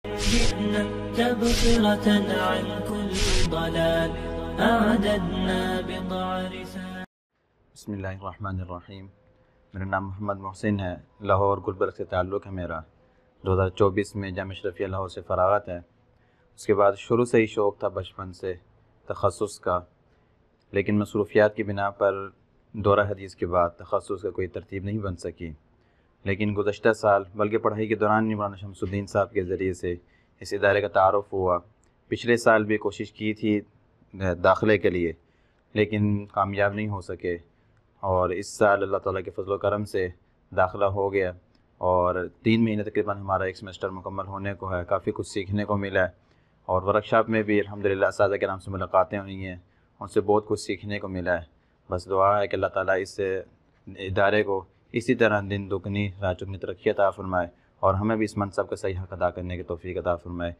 جئنا تبصرة عن كل ضلال أعددنا بضع رسال. بسم اللہ الرحمن الرحیم۔ میرا نام محمد محسن ہے، لاہور گلبرگ سے تعلق ہے میرا۔ 2024 میں جامعہ اشرفیہ لاہور سے فراغت ہے۔ اس کے بعد شروع سے ہی شوق تھا بچپن سے تخصص کا، لیکن مصروفیات کی بنا پر دورہ حدیث کے بعد تخصص کا کوئی ترتیب نہیں بن سکی۔ لیکن گزشتہ سال بلکہ پڑھائی کے دوران مولانا شمس الدین صاحب کے ذریعے سے اس ادارے کا تعارف ہوا۔ پچھلے سال بھی کوشش کی تھی داخلے کے لیے، لیکن کامیاب نہیں ہو سکے، اور اس سال اللہ تعالیٰ کے فضل و کرم سے داخلہ ہو گیا، اور 3 مہینے تقریباً ہمارا ایک سیمسٹر مکمل ہونے کو ہے۔ کافی کچھ سیکھنے کو ملا ہے، اور ورکشاپ میں بھی الحمدللہ اساتذہ کرام سے ملاقاتیں ہوئی ہیں، ان سے بہت کچھ سیکھنے کو ملا ہے۔ بس دعا ہے کہ اللہ تعالیٰ اس ادارے کو اسی طرح دن دگنی رات چگنی ترقی عطا فرمائے، اور ہمیں بھی اس منصب کا صحیح حق ادا کرنے کی توفیق عطا فرمائے۔